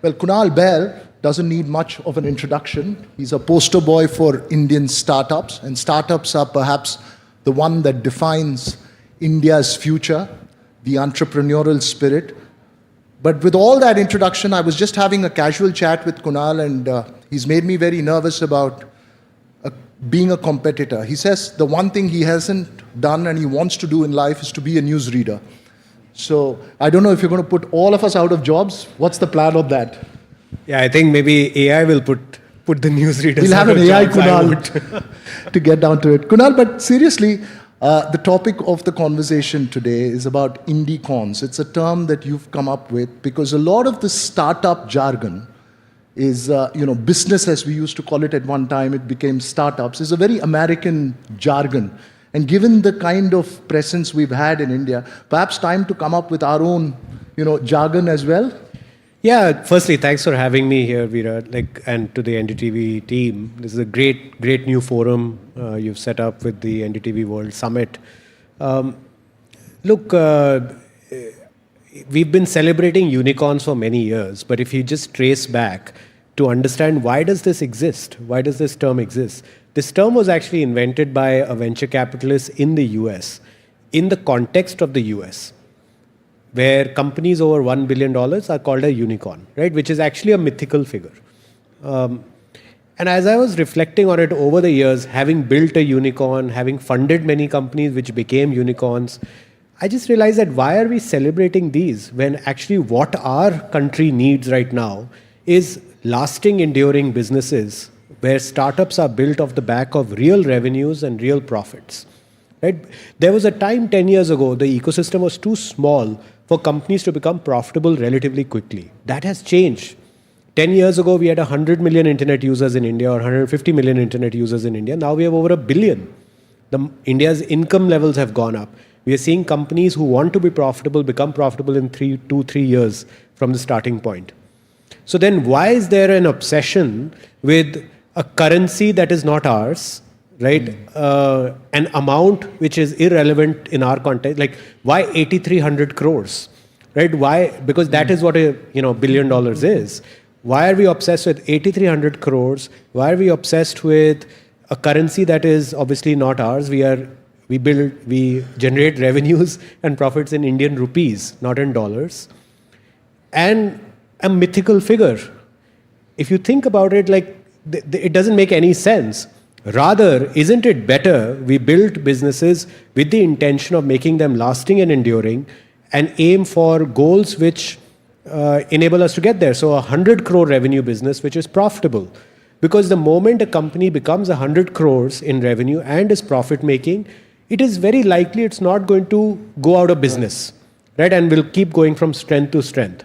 Well, Kunal Bahl doesn't need much of an introduction. He's a poster boy for Indian startups, and startups are perhaps the one that defines India's future, the entrepreneurial spirit. But with all that introduction, I was just having a casual chat with Kunal, and he's made me very nervous about being a competitor. He says the one thing he hasn't done and he wants to do in life is to be a newsreader. So I don't know if you're going to put all of us out of jobs. What's the plan of that? Yeah, I think maybe AI will put the newsreaders. We'll have an AI jobs, Kunal to get down to it. Kunal, but seriously, the topic of the conversation today is about Indicons. It's a term that you've come up with because a lot of the startup jargon is, business as we used to call it at one time, it became startups, is a very American jargon. And given the kind of presence we've had in India, perhaps time to come up with our own, jargon as well? Yeah, firstly, thanks for having me here, Veera, and to the NDTV team. This is a great new forum you've set up with the NDTV World Summit. We've been celebrating unicorns for many years, but if you just trace back to understand why does this exist, why does this term exist? This term was actually invented by a venture capitalist in the US, in the context of the US, where companies over $1 billion are called a unicorn, right? Which is actually a mythical figure. And as I was reflecting on it over the years, having built a unicorn, having funded many companies which became unicorns, I just realized that why are we celebrating these when actually what our country needs right now is lasting, enduring businesses where startups are built off the back of real revenues and real profits. Right? There was a time 10 years ago, the ecosystem was too small for companies to become profitable relatively quickly. That has changed. 10 years ago, we had 100 million internet users in India or 150 million internet users in India. Now we have over 1 billion. India's income levels have gone up. We are seeing companies who want to be profitable become profitable in 3 years from the starting point. So then why is there an obsession with a currency that is not ours, right? An amount which is irrelevant in our context, like why 8,300 crores, right? Why? Because that is what $1 billion is. Why are we obsessed with 8,300 crores? Why are we obsessed with a currency that is obviously not ours? We generate revenues and profits in Indian rupees, not in dollars. And a mythical figure. If you think about it, it doesn't make any sense. Rather, isn't it better we build businesses with the intention of making them lasting and enduring and aim for goals which enable us to get there? So 100 crore revenue business which is profitable. Because the moment a company becomes 100 crores in revenue and is profit making, it is very likely it's not going to go out of business, right? And will keep going from strength to strength.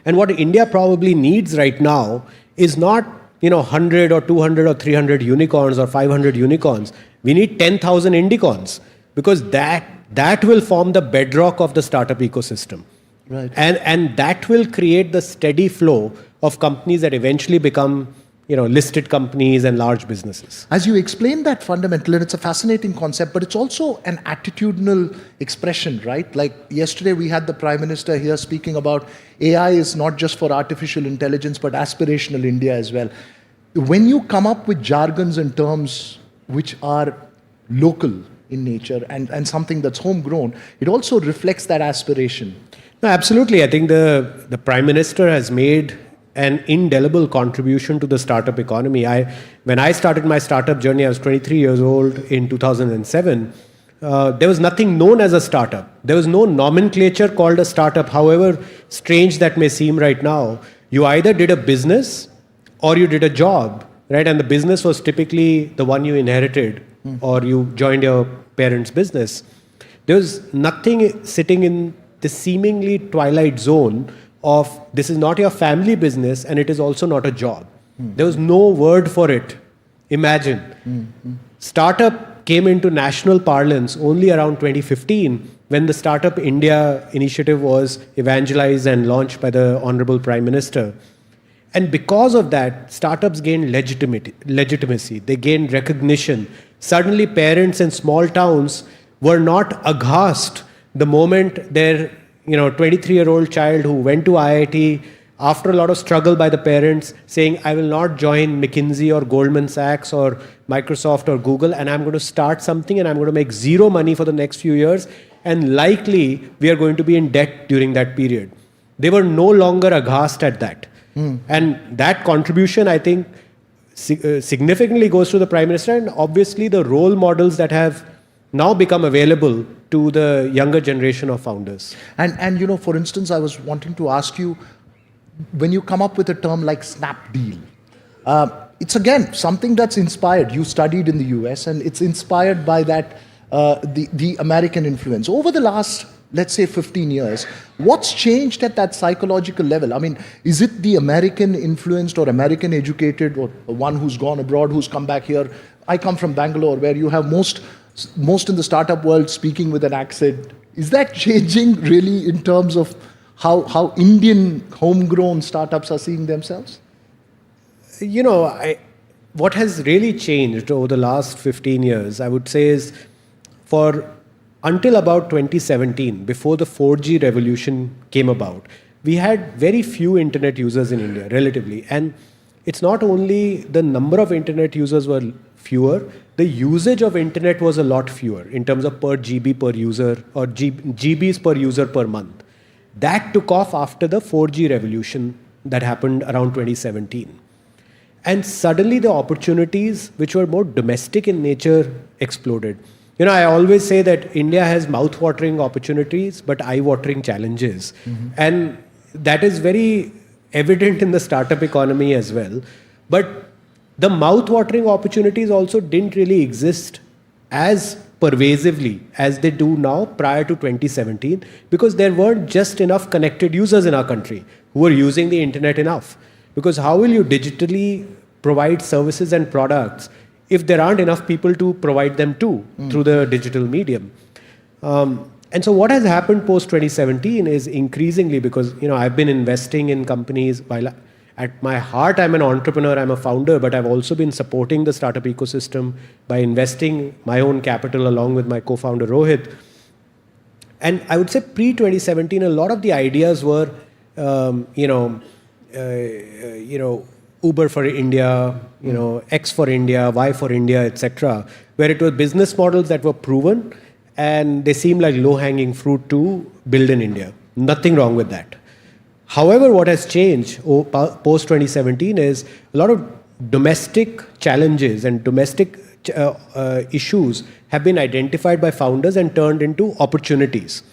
And what India probably needs right now is not 100 or 200 or 300 unicorns or 500 unicorns. We need 10,000 Indicons because that will form the bedrock of the startup ecosystem. Right. And that will create the steady flow of companies that eventually become listed companies and large businesses. As you explain that fundamental, and it's a fascinating concept, but it's also an attitudinal expression, right? Like yesterday we had the Prime Minister here speaking about AI is not just for artificial intelligence, but aspirational India as well. When you come up with jargons and terms which are local in nature and something that's homegrown, it also reflects that aspiration. No, absolutely. I think the Prime Minister has made an indelible contribution to the startup economy. When I started my startup journey, I was 23 years old in 2007. There was nothing known as a startup. There was no nomenclature called a startup, however strange that may seem right now. You either did a business or you did a job, right? And the business was typically the one you inherited or you joined your parents' business. There was nothing sitting in the seemingly twilight zone of this is not your family business and it is also not a job. There was no word for it. Imagine. Startup came into national parlance only around 2015 when the Startup India initiative was evangelized and launched by the Honorable Prime Minister. And because of that, startups gained legitimacy. They gained recognition. Suddenly parents in small towns were not aghast the moment their 23-year-old child who went to IIT after a lot of struggle by the parents, saying, I will not join McKinsey or Goldman Sachs or Microsoft or Google, and I'm going to start something and I'm going to make zero money for the next few years, and likely we are going to be in debt during that period. They were no longer aghast at that. And that contribution, I think, significantly goes to the Prime Minister, and obviously the role models that have now become available to the younger generation of founders. And for instance, I was wanting to ask you, when you come up with a term like Snapdeal, it's again something that's inspired. You studied in the US, and it's inspired by that the American influence. Over the last, let's say, 15 years, what's changed at that psychological level? I mean, is it the American influenced or American educated, or one who's gone abroad, who's come back here? I come from Bangalore, where you have most in the startup world speaking with an accent. Is that changing really in terms of how Indian homegrown startups are seeing themselves? What has really changed over the last 15 years, I would say, is until about 2017, before the 4G revolution came about, we had very few internet users in India, relatively. And it's not only the number of internet users were fewer, the usage of internet was a lot fewer in terms of per GB per user or GBs per user per month. That took off after the 4G revolution that happened around 2017. And suddenly the opportunities, which were more domestic in nature, exploded. I always say that India has mouth-watering opportunities, but eye-watering challenges. And that is very evident in the startup economy as well. But the mouth-watering opportunities also didn't really exist as pervasively as they do now prior to 2017, because there weren't just enough connected users in our country who were using the internet enough. Because how will you digitally provide services and products if there aren't enough people to provide them to through the digital medium? And so what has happened post 2017 is increasingly, because I've been investing in companies. While at my heart I'm an entrepreneur, I'm a founder, but I've also been supporting the startup ecosystem by investing my own capital along with my co-founder Rohit. And I would say pre-2017, a lot of the ideas were, Uber for India, X for India, Y for India, etc., where it was business models that were proven and they seemed like low-hanging fruit to build in India. Nothing wrong with that. However, what has changed post-2017 is a lot of domestic challenges and domestic issues have been identified by founders and turned into opportunities.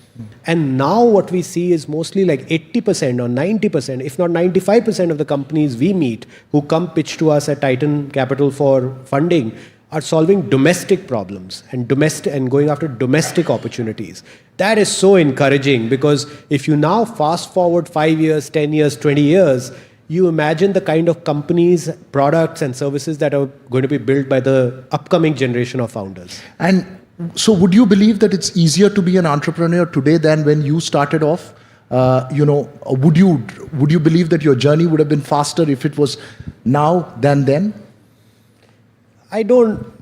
And now what we see is mostly like 80% or 90%, if not 95% of the companies we meet who come pitch to us at Titan Capital for funding are solving domestic problems and going after domestic opportunities. That is so encouraging, because if you now fast forward 5 years, 10 years, 20 years, you imagine the kind of companies, products and services that are going to be built by the upcoming generation of founders. And so would you believe that it's easier to be an entrepreneur today than when you started off? Would you believe that your journey would have been faster if it was now than then? I don't,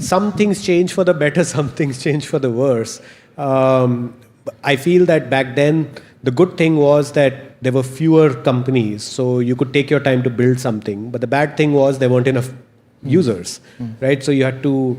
some things change for the better, some things change for the worse. I feel that back then, the good thing was that there were fewer companies, so you could take your time to build something. But the bad thing was there weren't enough users, right? So you had to,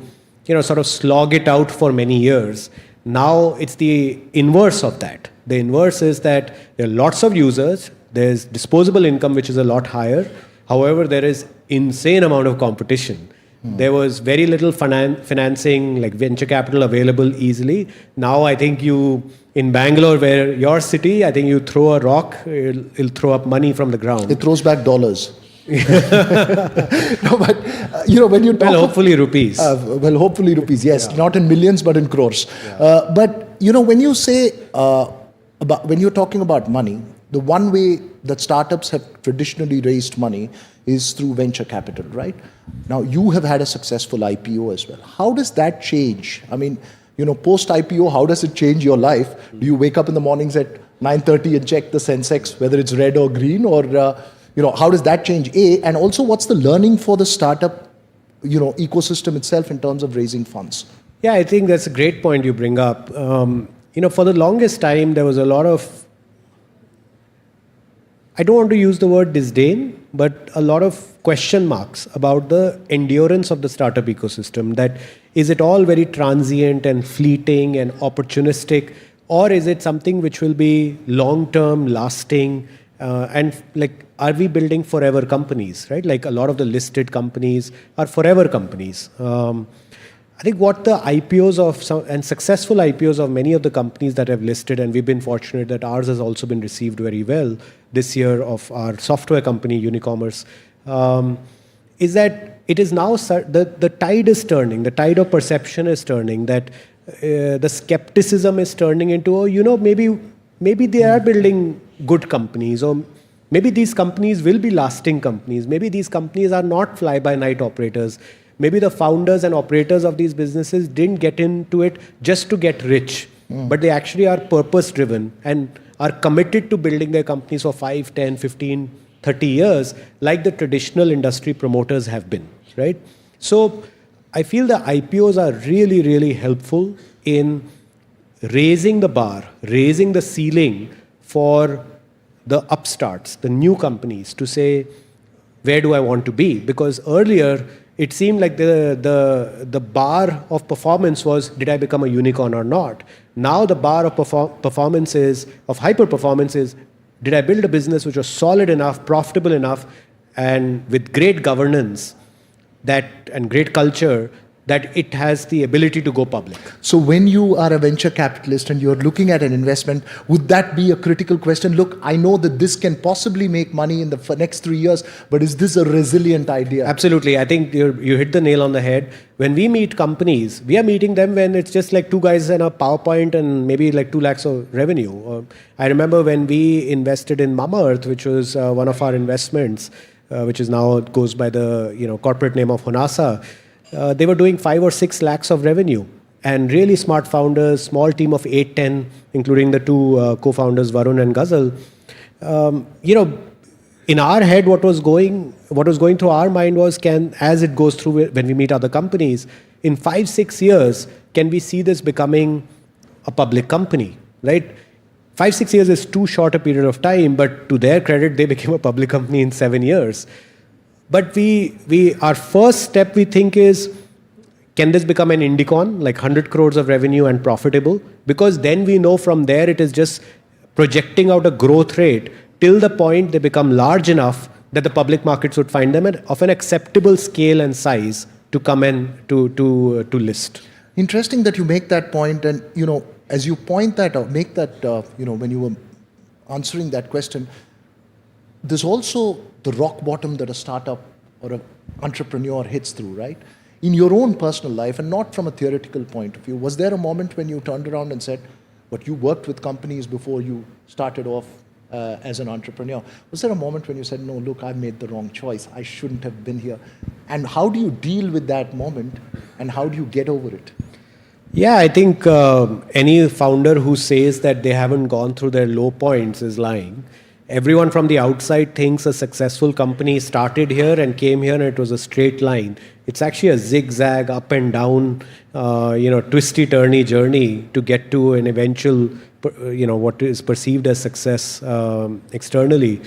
sort of slog it out for many years. Now it's the inverse of that. The inverse is that there are lots of users, there's disposable income, which is a lot higher. However, there is insane amount of competition. There was very little financing, like venture capital, available easily. Now I think in Bangalore, where your city, I think you throw a rock, it'll throw up money from the ground. It throws back dollars. No, but when you talk, hopefully rupees. Hopefully rupees, yes, not in millions but in crores. But when you say when you're talking about money, the one way that startups have traditionally raised money is through venture capital, right? Now you have had a successful IPO as well. How does that change? I mean, post IPO, how does it change your life? Do you wake up in the mornings at 9:30 and check the Sensex, whether it's red or green, or how does that change? And also, what's the learning for the startup, ecosystem itself in terms of raising funds? Yeah, I think that's a great point you bring up. For the longest time, there was a lot of I don't want to use the word disdain, but a lot of question marks about the endurance of the startup ecosystem. That is it all very transient and fleeting and opportunistic, or is it something which will be long-term, lasting, and like, are we building forever companies, right? Like a lot of the listed companies are forever companies. I think what the IPOs of some and successful IPOs of many of the companies that have listed, and we've been fortunate that ours has also been received very well this year of our software company, Unicommerce, is that it is now, the tide is turning, the tide of perception is turning, that the skepticism is turning into, oh, maybe they are building good companies, or maybe these companies will be lasting companies. Maybe these companies are not fly-by-night operators. Maybe the founders and operators of these businesses didn't get into it just to get rich, but they actually are purpose-driven and are committed to building their companies for 5, 10, 15, 30 years, like the traditional industry promoters have been, right? So I feel the IPOs are really, really helpful in raising the bar, raising the ceiling for the upstarts, the new companies, to say, where do I want to be? Because earlier, it seemed like the bar of performance was, did I become a unicorn or not? Now the bar of performance is, of hyper performance is, did I build a business which was solid enough, profitable enough, and with great governance and great culture, that it has the ability to go public. So when you are a venture capitalist and you're looking at an investment, would that be a critical question? Look, I know that this can possibly make money in the next 3 years, but is this a resilient idea? Absolutely. I think you hit the nail on the head. When we meet companies, we are meeting them when it's just like two guys and a PowerPoint and maybe like 2 lakhs of revenue. I remember when we invested in Mamaearth, which was one of our investments, which is now goes by the corporate name of Honasa. They were doing 5 or 6 lakhs of revenue, and really smart founders, small team of 8, 10, including the two co-founders, Varun and Ghazal. In our head, what was going through our mind was, as it goes through when we meet other companies, in 5, 6 years, can we see this becoming a public company, right? 5, 6 years is too short a period of time, but to their credit, they became a public company in 7 years. But our first step, we think, is, can this become an Indicon, like 100 crores of revenue and profitable? Because then we know from there it is just projecting out a growth rate till the point they become large enough that the public markets would find them of an acceptable scale and size to come in to list. Interesting that you make that point, and as you point that out, make that when you were answering that question, there's also the rock bottom that a startup or an entrepreneur hits through, right? In your own personal life, and not from a theoretical point of view, was there a moment when you turned around and said, but you worked with companies before you started off as an entrepreneur. Was there a moment when you said, no, look, I made the wrong choice. I shouldn't have been here. And how do you deal with that moment, and how do you get over it? Yeah, I think any founder who says that they haven't gone through their low points is lying. Everyone from the outside thinks a successful company started here and came here and it was a straight line. It's actually a zigzag, up and down, twisty-turny journey to get to an eventual, what is perceived as success externally.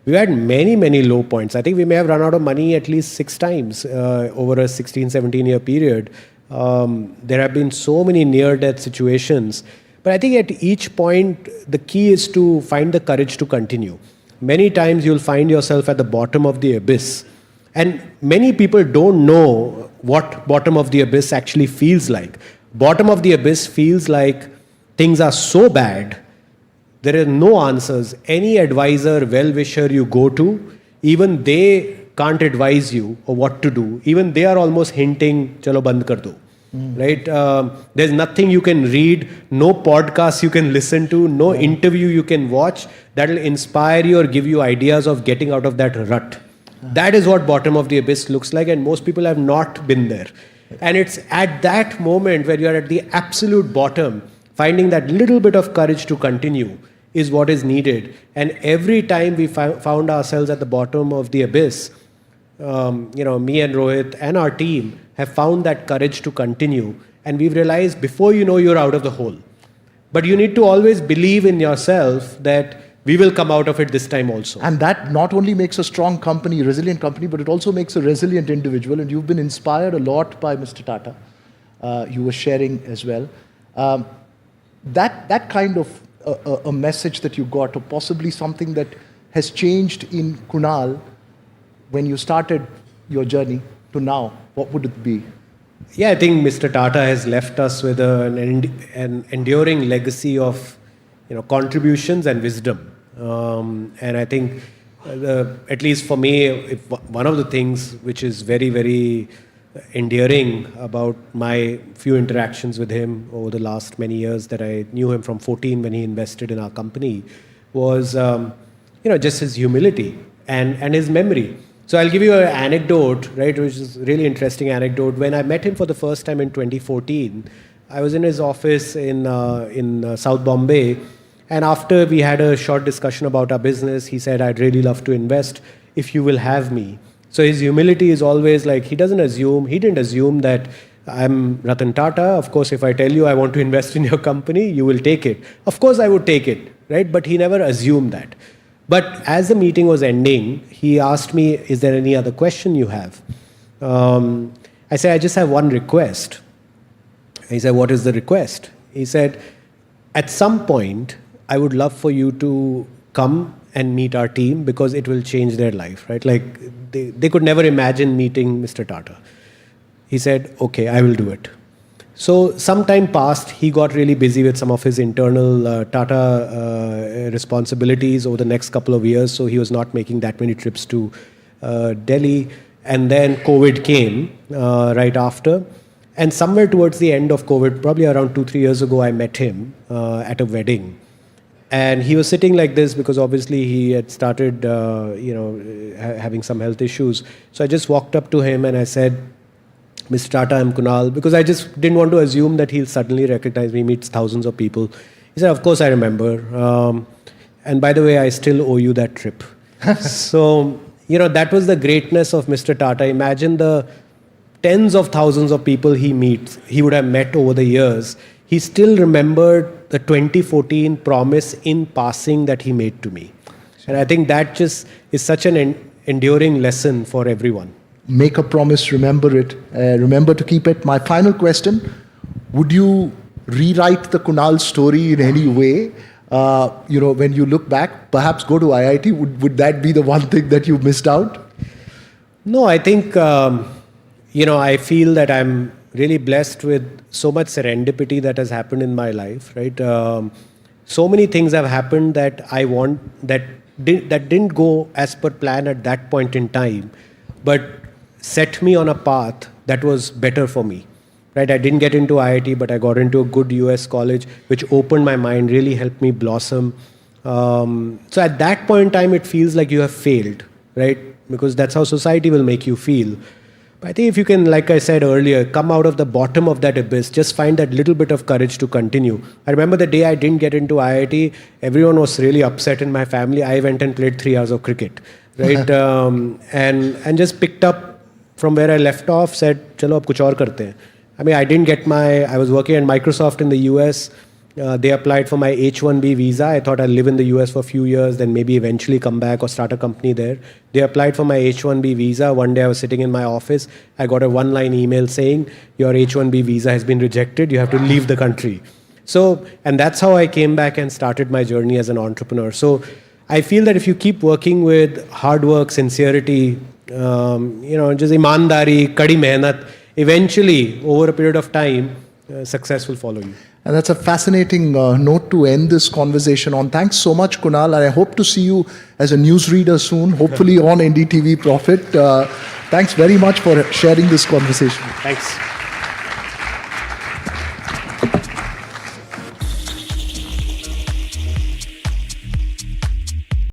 We've had many, many low points. I think we may have run out of money at least 6 times over a 16, 17-year period. There have been so many near-death situations. But I think at each point, the key is to find the courage to continue. Many times you'll find yourself at the bottom of the abyss. And many people don't know what bottom of the abyss actually feels like. Bottom of the abyss feels like things are so bad, there are no answers. Any advisor, well-wisher you go to, even they can't advise you or what to do. Even they are almost hinting, chalo band kar do. Right? There's nothing you can read, no podcast you can listen to, no interview you can watch that will inspire you or give you ideas of getting out of that rut. That is what bottom of the abyss looks like, and most people have not been there. And it's at that moment where you're at the absolute bottom, finding that little bit of courage to continue is what is needed. And every time we found ourselves at the bottom of the abyss, me and Rohit and our team have found that courage to continue, and we've realized before you know you're out of the hole. But you need to always believe in yourself that we will come out of it this time also. And that not only makes a strong company, resilient company, but it also makes a resilient individual. And you've been inspired a lot by Mr. Tata. You were sharing as well. That kind of a message that you got, or possibly something that has changed in Kunal when you started your journey to now, what would it be? Yeah, I think Mr. Tata has left us with an enduring legacy of contributions and wisdom. And I think, at least for me, one of the things which is very, very endearing about my few interactions with him over the last many years that I knew him from 14 when he invested in our company was, just his humility and his memory. So I'll give you an anecdote, right, which is a really interesting anecdote. When I met him for the first time in 2014, I was in his office in South Bombay, and after we had a short discussion about our business, he said, "I'd really love to invest if you will have me." So his humility is always like, he didn't assume that I'm Ratan Tata. Of course, if I tell you I want to invest in your company, you will take it. Of course, I would take it, right? But he never assumed that. But as the meeting was ending, he asked me, "Is there any other question you have?" I said, "I just have one request." He said, "What is the request?" He said, "At some point, I would love for you to come and meet our team because it will change their life," right? Like they could never imagine meeting Mr. Tata. He said, "Okay, I will do it." So some time passed, he got really busy with some of his internal Tata responsibilities over the next couple of years, so he was not making that many trips to Delhi. And then COVID came right after. And somewhere towards the end of COVID, probably around 2-3 years ago, I met him at a wedding. And he was sitting like this because obviously he had started, having some health issues. So I just walked up to him and I said, "Mr. Tata, I'm Kunal," because I just didn't want to assume that he'll suddenly recognize me, meets thousands of people. He said, "Of course I remember. And by the way, I still owe you that trip." So, that was the greatness of Mr. Tata. Imagine the tens of thousands of people he would have met over the years. He still remembered the 2014 promise in passing that he made to me. And I think that just is such an enduring lesson for everyone. Make a promise, remember it, remember to keep it. My final question, would you rewrite the Kunal story in any way? When you look back, perhaps go to IIT, would that be the one thing that you missed out? No, I think, I feel that I'm really blessed with so much serendipity that has happened in my life, right? So many things have happened that I want, that didn't go as per plan at that point in time, but set me on a path that was better for me, right? I didn't get into IIT, but I got into a good US college, which opened my mind, really helped me blossom. So at that point in time, it feels like you have failed, right? Because that's how society will make you feel. But I think if you can, like I said earlier, come out of the bottom of that abyss, just find that little bit of courage to continue. I remember the day I didn't get into IIT, everyone was really upset in my family. I went and played 3 hours of cricket, right? And just picked up from where I left off, said, "Chalo, ab kuch aur karte hain." I mean, I was working at Microsoft in the US. They applied for my H-1B visa. I thought I'll live in the US for a few years, then maybe eventually come back or start a company there. They applied for my H-1B visa. One day I was sitting in my office. I got a one-line email saying, "Your H-1B visa has been rejected. You have to leave the country." So, and that's how I came back and started my journey as an entrepreneur. So I feel that if you keep working with hard work, sincerity, just imandari, kadi mehnat, eventually, over a period of time, success will follow you. And that's a fascinating note to end this conversation on. Thanks so much, Kunal. And I hope to see you as a newsreader soon, hopefully on NDTV Profit. Thanks very much for sharing this conversation. Thanks.